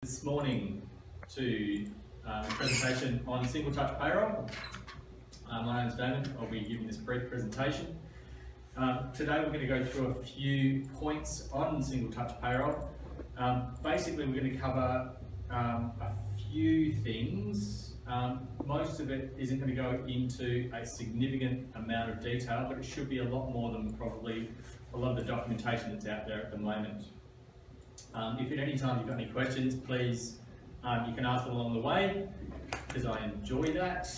This morning to a presentation on single touch payroll. My name is Damon. I'll be giving this brief presentation. Today we're going to go through a few points on single touch payroll. Basically we're going to cover a few things. Most of it isn't going to go into a significant amount of detail, but it should be a lot more than probably a lot of the documentation that's out there at the moment. If at any time you've got any questions, please you can ask them along the way, because I enjoy that.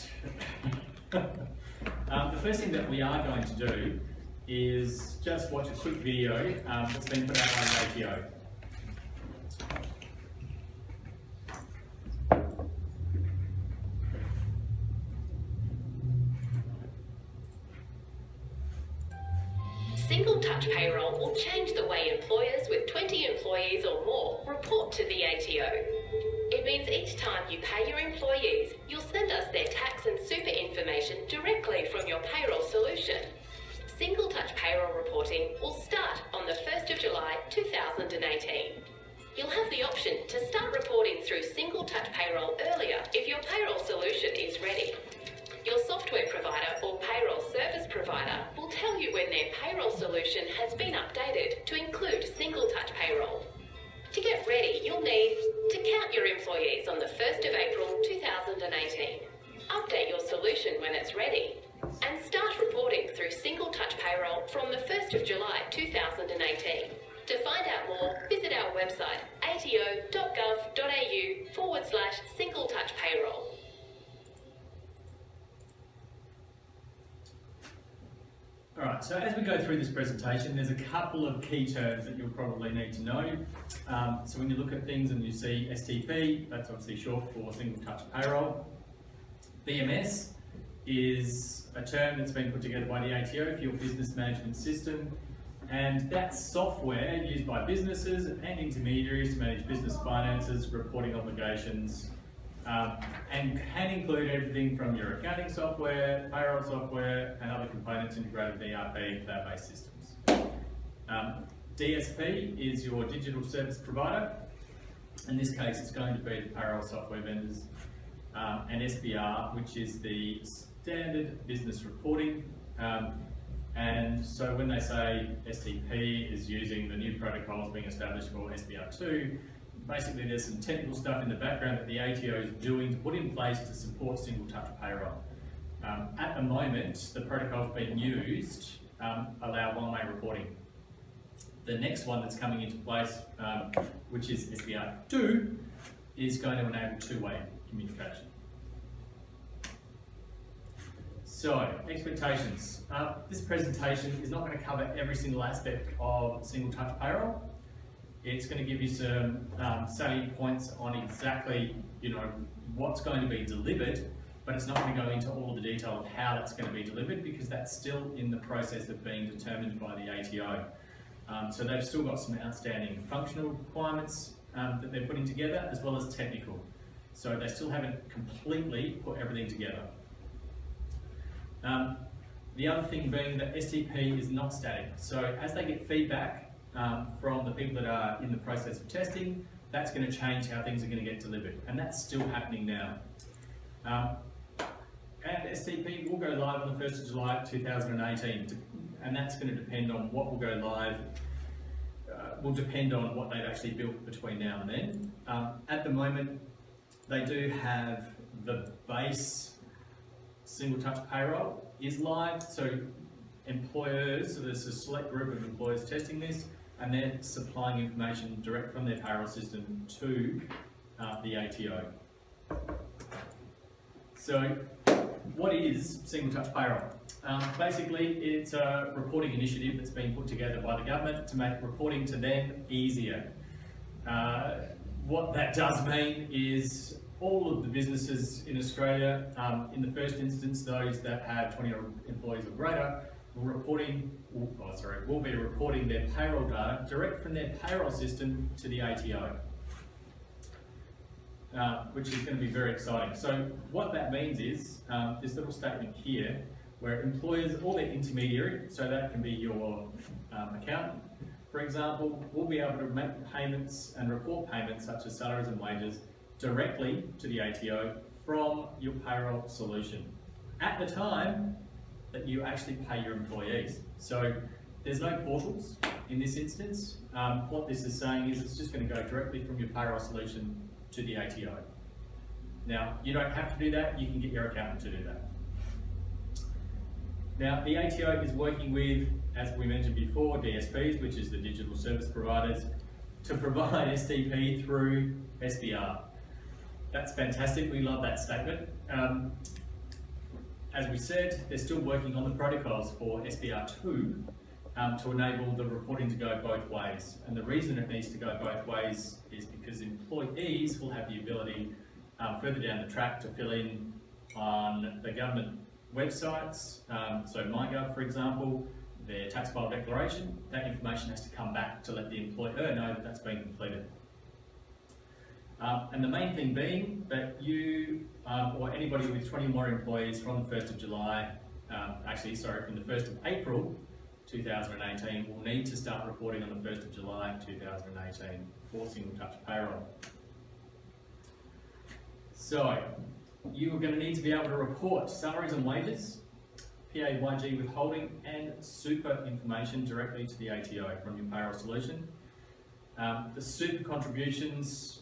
The first thing that we are going to do is just watch a quick video that's been put out by the ATO. Single touch payroll will change the way employers with 20 employees or more report to the ATO. It means each time you pay your employees, you'll send us their tax and super information directly from your payroll solution. Single touch payroll reporting will start on the 1st of July 2018. You'll have the option to start reporting through single touch payroll earlier if your payroll solution is ready. Your software provider or payroll service provider will tell you when their payroll solution has been updated to include single touch payroll. To get ready, you'll need to count your employees on the 1st of April 2018, update your solution when it's ready, and start reporting through single touch payroll from the 1st of July 2018. To find out more, visit our website ato.gov.au/single touch payroll. Alright, so as we go through this presentation, there's a couple of key terms that you'll probably need to know. So when you look at things and you see STP, that's obviously short for single touch payroll. BMS is a term that's been put together by the ATO for your business management system, and that's software used by businesses and intermediaries to manage business finances, reporting obligations, and can include everything from your accounting software, payroll software, and other components integrated with ERP and cloud-based systems. DSP is your digital service provider. In this case, it's going to be the payroll software vendors, and SBR, which is the standard business reporting. And so when they say STP is using the new protocols being established for SBR2, basically there's some technical stuff in the background that the ATO is doing to put in place to support single touch payroll. At the moment, the protocols being used allow one-way reporting. The next one that's coming into place, which is SBR2, is going to enable two-way communication. So, expectations. This presentation is not going to cover every single aspect of single touch payroll. It's going to give you some salient points on exactly, what's going to be delivered, but it's not going to go into all of the detail of how that's going to be delivered, because that's still in the process of being determined by the ATO. So they've still got some outstanding functional requirements that they're putting together, as well as technical. So they still haven't completely put everything together. The other thing being that STP is not static. So as they get feedback from the people that are in the process of testing, that's going to change how things are going to get delivered, and that's still happening now. And STP will go live on the 1st of July 2018, and that's going to depend on what will go live, will depend on what they've actually built between now and then. At the moment, they do have the base single touch payroll is live, so employers, so there's a select group of employers testing this, and they're supplying information direct from their payroll system to the ATO. So what is single touch payroll? Basically, it's a reporting initiative that's been put together by the government to make reporting to them easier. What that does mean is all of the businesses in Australia, in the first instance, those that have 20 employees or greater, will be reporting their payroll data direct from their payroll system to the ATO, which is going to be very exciting. So what that means is this little statement here, where employers or their intermediary, so that can be your accountant, for example, we'll be able to make payments and report payments such as salaries and wages directly to the ATO from your payroll solution at the time that you actually pay your employees. So there's no portals in this instance. What this is saying is it's just going to go directly from your payroll solution to the ATO. Now, you don't have to do that, you can get your accountant to do that. Now, the ATO is working with, as we mentioned before, DSPs, which is the digital service providers, to provide STP through SBR. That's fantastic, we love that statement. As we said, they're still working on the protocols for SBR2 to enable the reporting to go both ways. And the reason it needs to go both ways is because employees will have the ability further down the track to fill in on the government websites, so MyGov for example, their tax file declaration. That information has to come back to let the employer know that that's been completed. And the main thing being that you or anybody with 20 or more employees from the 1st of July, from the 1st of April 2018 will need to start reporting on the 1st of July 2018 for single touch payroll. So you are going to need to be able to report salaries and wages, PAYG withholding and super information directly to the ATO from your payroll solution. The super contributions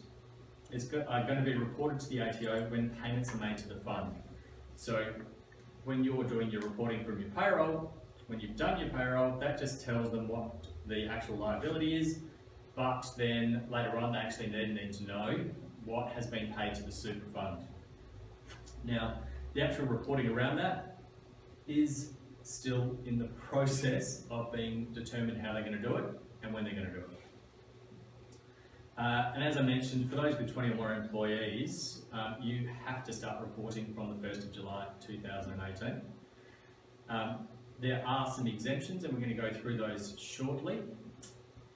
are going to be reported to the ATO when payments are made to the fund. So when you're doing your reporting from your payroll, when you've done your payroll, that just tells them what the actual liability is, but then later on they actually then need to know what has been paid to the super fund. Now, the actual reporting around that is still in the process of being determined how they're going to do it and when they're going to do it. And as I mentioned, for those with 20 or more employees, you have to start reporting from the 1st of July 2018. There are some exemptions and we're going to go through those shortly.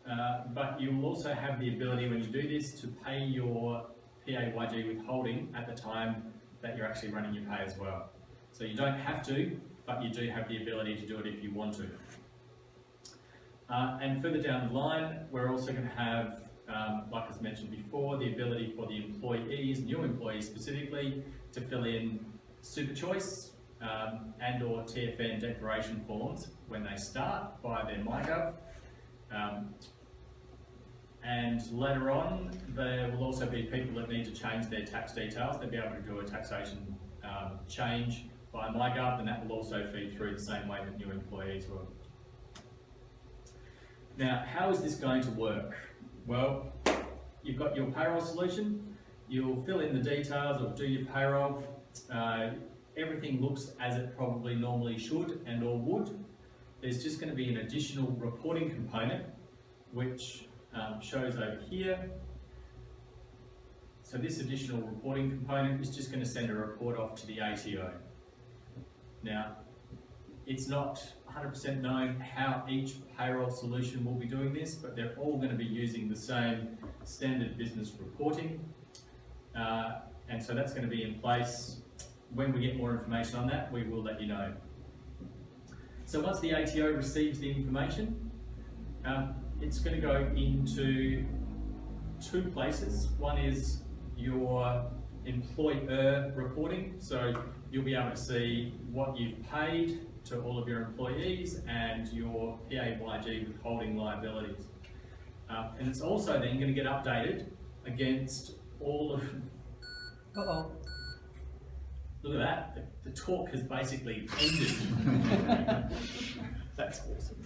But you will also have the ability when you do this to pay your PAYG withholding at the time that you're actually running your pay as well. So you don't have to, but you do have the ability to do it if you want to. And further down the line, we're also going to have, like I mentioned before, the ability for the employees, new employees specifically, to fill in super choice and or TFN declaration forms when they start via their MyGov. And later on, there will also be people that need to change their tax details. They'll be able to do a taxation change via MyGov, and that will also feed through the same way that new employees will. Now, how is this going to work? Well, you've got your payroll solution. You'll fill in the details or do your payroll. Everything looks as it probably normally should and or would. There's just going to be an additional reporting component, which shows over here. So this additional reporting component is just going to send a report off to the ATO. Now, it's not 100% known how each payroll solution will be doing this, but they're all going to be using the same standard business reporting. And so that's going to be in place. When we get more information on that, we will let you know. So once the ATO receives the information, it's going to go into two places. One is your employer reporting. So you'll be able to see what you've paid to all of your employees and your PAYG withholding liabilities. And it's also then going to get updated against all of... Uh-oh. Look at that, the talk has basically ended. That's awesome.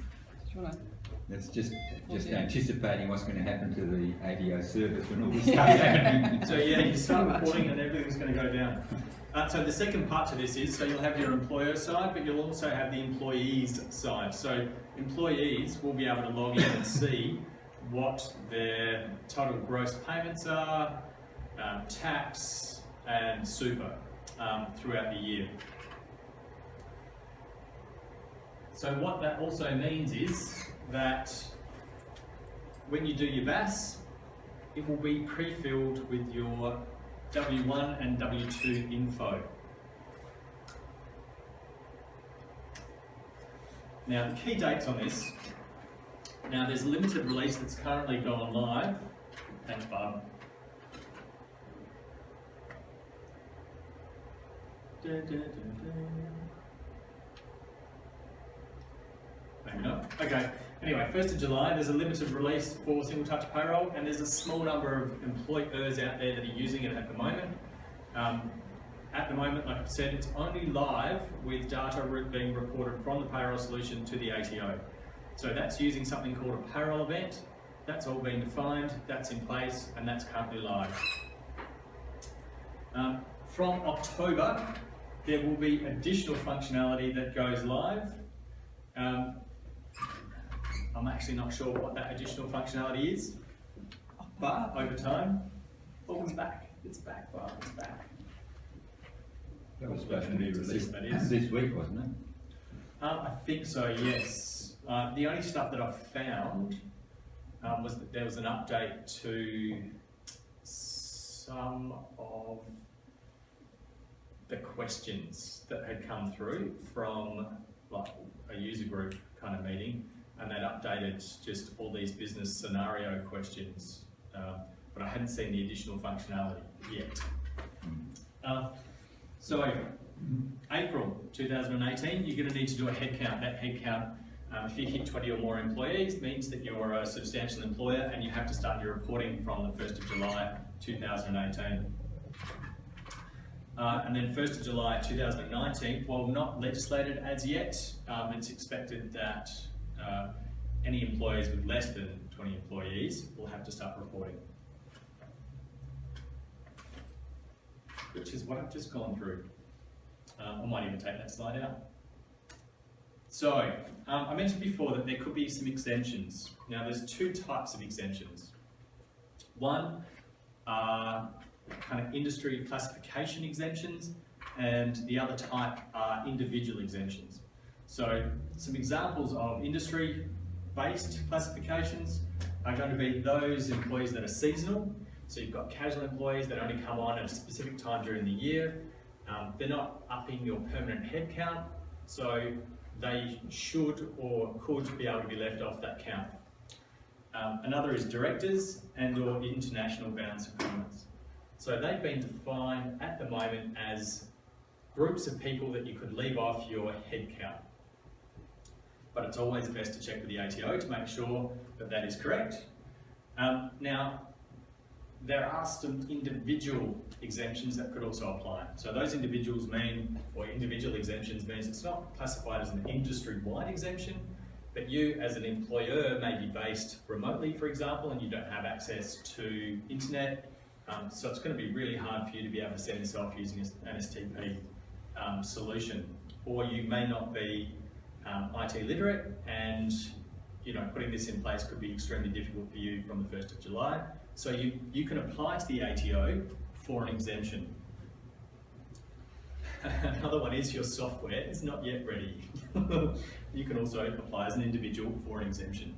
That's just anticipating what's going to happen to the ATO service when all this starts happening. So yeah, you start reporting and everything's going to go down. So the second part to this is, so you'll have your employer side, but you'll also have the employees side. So employees will be able to log in and see what their total gross payments are, tax and super throughout the year. So what that also means is that when you do your VAS, it will be pre-filled with your W1 and W2 info. Now the key dates on this Now there's a limited release that's currently gone live. Thanks, Barb. Maybe not. Okay. Anyway, 1st of July, there's a limited release for single touch payroll, and there's a small number of employers out there that are using it at the moment. At the moment, like I've said, it's only live with data being reported from the payroll solution to the ATO. So that's using something called a payroll event. That's all been defined, that's in place, and that's currently live. From October, there will be additional functionality that goes live. I'm actually not sure what that additional functionality is, but over time, oh, it's back. It's back, Bob, it's back. That was supposed to be released That is. this week, wasn't it? I think so, yes. The only stuff that I've found was that there was an update to some of the questions that had come through from like a user group kind of meeting, and they'd updated just all these business scenario questions, but I hadn't seen the additional functionality yet. So April 2018, you're going to need to do a headcount. That headcount, if you hit 20 or more employees, means that you're a substantial employer and you have to start your reporting from the 1st of July 2018. And then 1st of July 2019, while not legislated as yet, it's expected that any employees with less than 20 employees will have to start reporting. Which is what I've just gone through. I might even take that slide out. So, I mentioned before that there could be some exemptions. Now there's two types of exemptions. One are kind of industry classification exemptions, and the other type are individual exemptions. So some examples of industry-based classifications are going to be those employees that are seasonal. So you've got casual employees that only come on at a specific time during the year. They're not upping your permanent headcount, so they should or could be able to be left off that count. Another is directors and or international bound secondments. So they've been defined at the moment as groups of people that you could leave off your headcount. But it's always best to check with the ATO to make sure that that is correct. Now, there are some individual exemptions that could also apply. So those individual exemptions means it's not classified as an industry-wide exemption, but you as an employer may be based remotely, for example, and you don't have access to internet. So it's going to be really hard for you to be able to send this off using an STP solution. Or you may not be IT literate, and putting this in place could be extremely difficult for you from the 1st of July. So you can apply to the ATO for an exemption. Another one is your software is not yet ready. You can also apply as an individual for an exemption.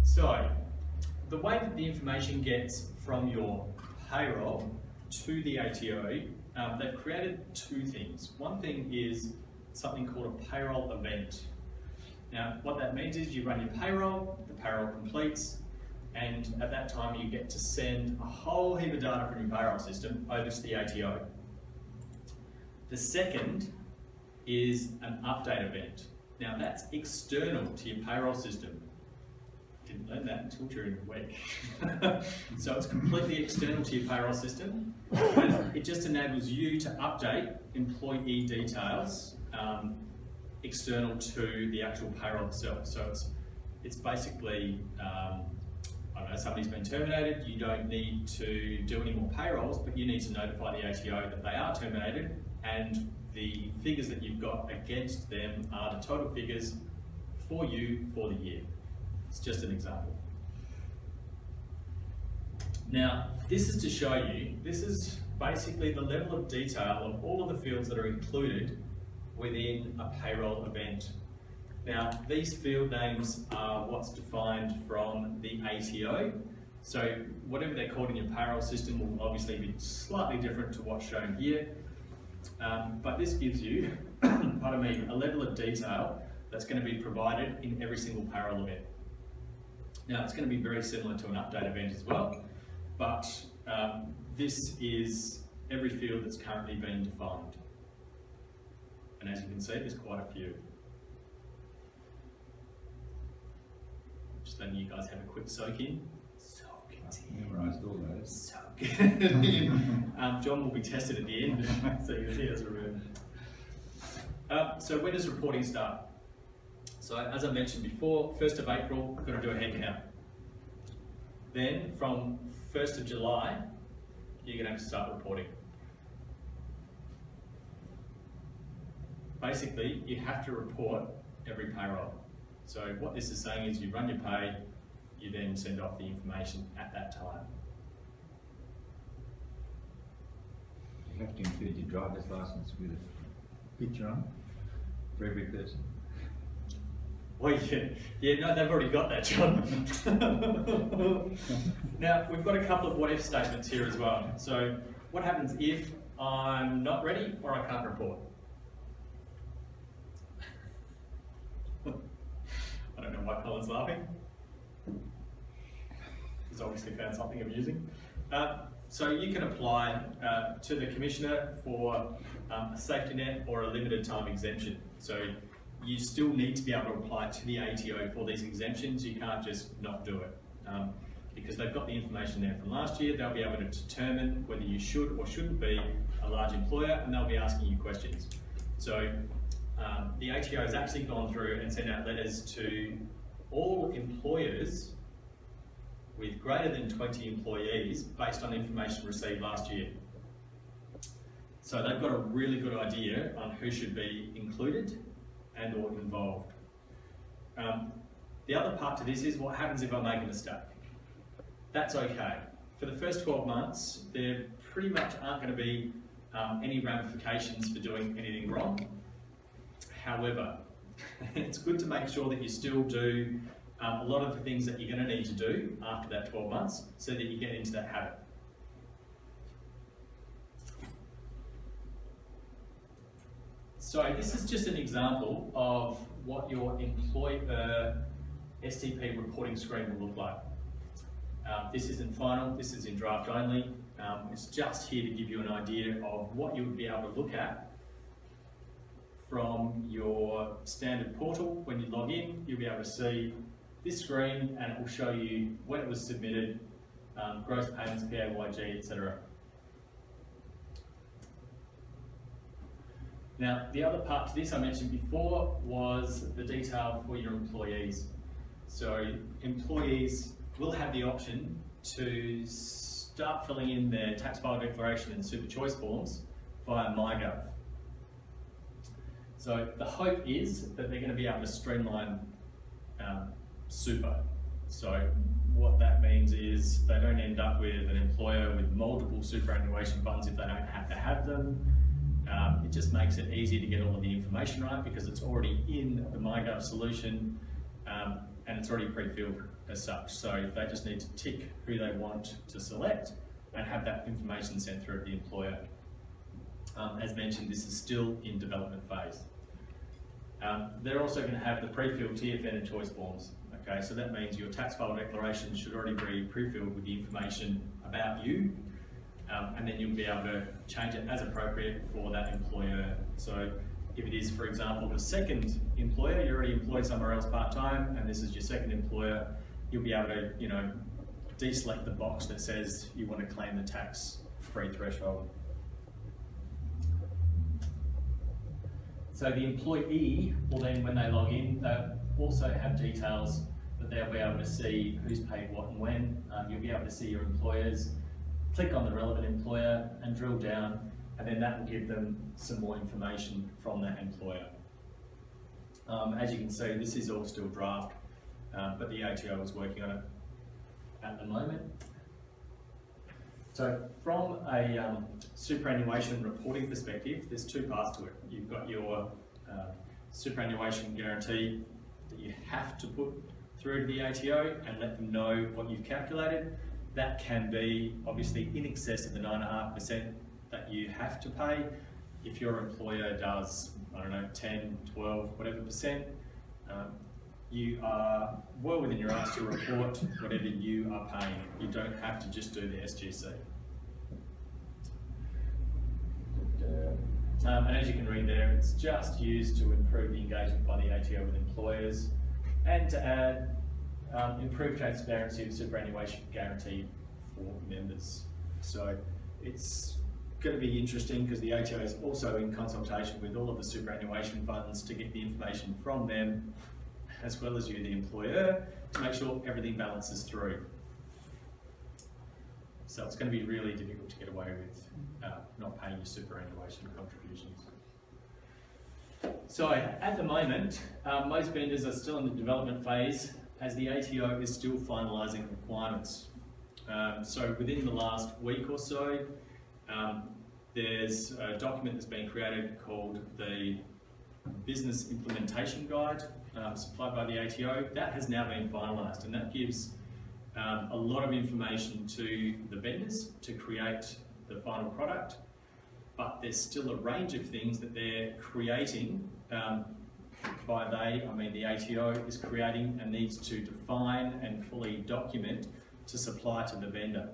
So, the way that the information gets from your payroll to the ATO, they've created two things. One thing is something called a payroll event. Now, what that means is you run your payroll, the payroll completes, and at that time you get to send a whole heap of data from your payroll system over to the ATO. The second is an update event. Now that's external to your payroll system. Didn't learn that until during the week. So it's completely external to your payroll system. And it just enables you to update employee details external to the actual payroll itself. So it's basically, I don't know, somebody's been terminated, you don't need to do any more payrolls, but you need to notify the ATO that they are terminated, and the figures that you've got against them are the total figures for you for the year. It's just an example. Now, this is to show you, this is basically the level of detail of all of the fields that are included within a payroll event. Now, these field names are what's defined from the ATO. So whatever they're called in your payroll system will obviously be slightly different to what's shown here. But this gives you, pardon me, a level of detail that's going to be provided in every single payroll event. Now, it's going to be very similar to an update event as well, but this is every field that's currently been defined. And as you can see, there's quite a few. Just letting you guys have a quick soak in. Soak it in. Memorised all those. Soak it in. John will be tested at the end, so you'll see as a room. So when does reporting start? So as I mentioned before, 1st of April, we've got to do a head count. Then from 1st of July, you're going to have to start reporting. Basically, you have to report every payroll. So what this is saying is you run your pay, you then send off the information at that time. You have to include your driver's license with a picture on for every person. Well, yeah, no, they've already got that, John. Now, we've got a couple of what-if statements here as well. So, what happens if I'm not ready or I can't report? I don't know why Colin's laughing. He's obviously found something amusing. So you can apply to the Commissioner for a safety net or a limited time exemption. So you still need to be able to apply to the ATO for these exemptions. You can't just not do it. Because they've got the information there from last year, they'll be able to determine whether you should or shouldn't be a large employer, and they'll be asking you questions. So the ATO has actually gone through and sent out letters to all employers with greater than 20 employees based on information received last year. So they've got a really good idea on who should be included and or involved. The other part to this is what happens if I make a mistake. That's okay. For the first 12 months, there pretty much aren't going to be any ramifications for doing anything wrong. However, it's good to make sure that you still do a lot of the things that you're going to need to do after that 12 months so that you get into that habit. So this is just an example of what your employer STP reporting screen will look like. This isn't final, this is in draft only. It's just here to give you an idea of what you would be able to look at from your standard portal. When you log in, you'll be able to see this screen and it will show you when it was submitted, gross payments, PAYG, etc. Now, the other part to this I mentioned before was the detail for your employees. So employees will have the option to start filling in their tax file declaration and super choice forms via MyGov. So the hope is that they're going to be able to streamline super. So what that means is they don't end up with an employer with multiple superannuation funds if they don't have to have them. It just makes it easier to get all of the information right because it's already in the MyGov solution and it's already pre-filled as such. So they just need to tick who they want to select and have that information sent through to the employer. As mentioned, this is still in development phase. They're also going to have the pre-filled TFN and choice forms. Okay, so that means your tax file declaration should already be pre-filled with the information about you, and then you'll be able to change it as appropriate for that employer. So if it is, for example, the second employer, you're already employed somewhere else part-time, and this is your second employer, you'll be able to, deselect the box that says you want to claim the tax-free threshold. So the employee will then, when they log in, they'll also have details that they'll be able to see who's paid what and when. You'll be able to see your employers, click on the relevant employer and drill down, and then that will give them some more information from that employer. As you can see, this is all still draft, but the ATO is working on it at the moment. So from a superannuation reporting perspective, there's two parts to it. You've got your superannuation guarantee that you have to put through to the ATO and let them know what you've calculated. That can be obviously in excess of the 9.5% that you have to pay. If your employer does, 10, 12, whatever percent, you are well within your rights to report whatever you are paying. You don't have to just do the SGC. And as you can read there, it's just used to improve the engagement by the ATO with employers and to add improved transparency of superannuation guarantee for members. So it's going to be interesting because the ATO is also in consultation with all of the superannuation funds to get the information from them, as well as you, the employer, to make sure everything balances through. So it's going to be really difficult to get away with not paying your superannuation contributions. So at the moment, most vendors are still in the development phase as the ATO is still finalising requirements. So within the last week or so, there's a document that's been created called the Business Implementation Guide, supplied by the ATO. That has now been finalised, and that gives a lot of information to the vendors to create the final product, but there's still a range of things that they're creating. By they, I mean the ATO is creating and needs to define and fully document to supply to the vendor.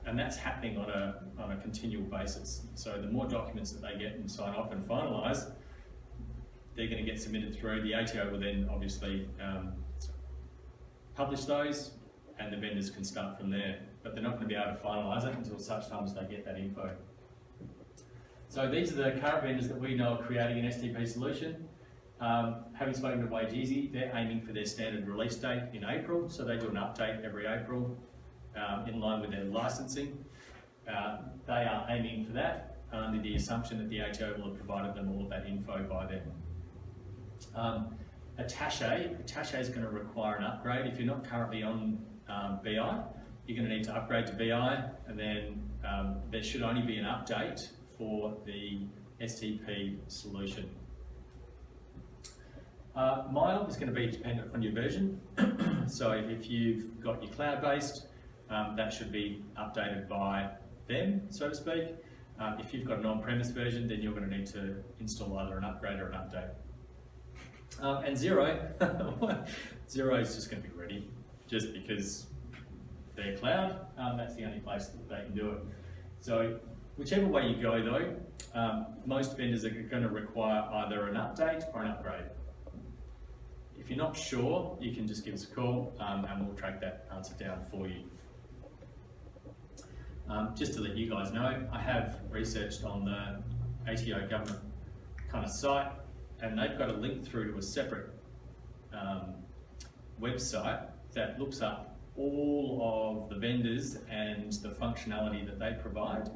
And that's happening on a continual basis. So the more documents that they get and sign off and finalise, they're going to get submitted through. The ATO will then obviously publish those and the vendors can start from there. But they're not going to be able to finalise it until such time as they get that info. So these are the current vendors that we know are creating an STP solution. Having spoken to WageEasy, they're aiming for their standard release date in April, so they do an update every April in line with their licensing. They are aiming for that under the assumption that the ATO will have provided them all of that info by then. Attaché is going to require an upgrade. If you're not currently on BI, you're going to need to upgrade to BI, and then there should only be an update for the STP solution. Mile is going to be dependent on your version. So if you've got your cloud-based, that should be updated by them, so to speak. If you've got an on-premise version, then you're going to need to install either an upgrade or an update. And Xero, Xero is just going to be ready, just because they're cloud, that's the only place that they can do it. So whichever way you go though, most vendors are going to require either an update or an upgrade. If you're not sure, you can just give us a call and we'll track that answer down for you. Just to let you guys know, I have researched on the ATO government kind of site, and they've got a link through to a separate website that looks up all of the vendors and the functionality that they provide.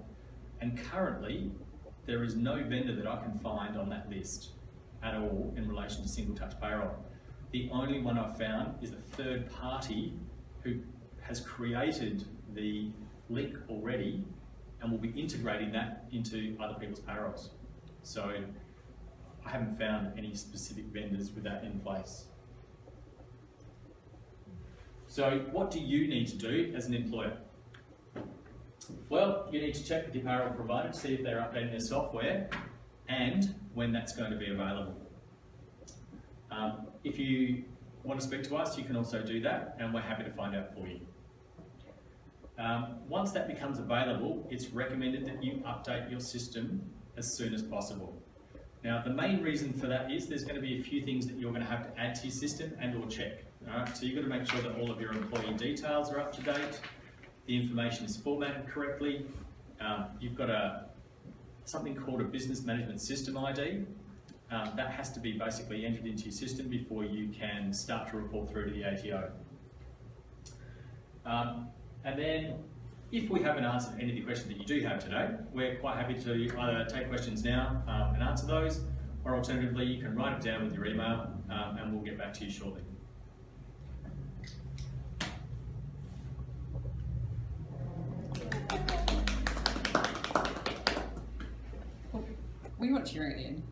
And currently, there is no vendor that I can find on that list at all in relation to single touch payroll. The only one I've found is a third party who has created the link already and will be integrating that into other people's payrolls. So I haven't found any specific vendors with that in place. So what do you need to do as an employer? Well, you need to check with your payroll provider to see if they're updating their software and when that's going to be available. If you want to speak to us, you can also do that, and we're happy to find out for you. Once that becomes available, it's recommended that you update your system as soon as possible. Now, the main reason for that is there's going to be a few things that you're going to have to add to your system and or check. All right? So you've got to make sure that all of your employee details are up to date, the information is formatted correctly, you've got something called a business management system ID. That has to be basically entered into your system before you can start to report through to the ATO. And then, if we haven't answered any of the questions that you do have today, we're quite happy to either take questions now and answer those, or alternatively, you can write it down with your email and we'll get back to you shortly. We want cheering at the end.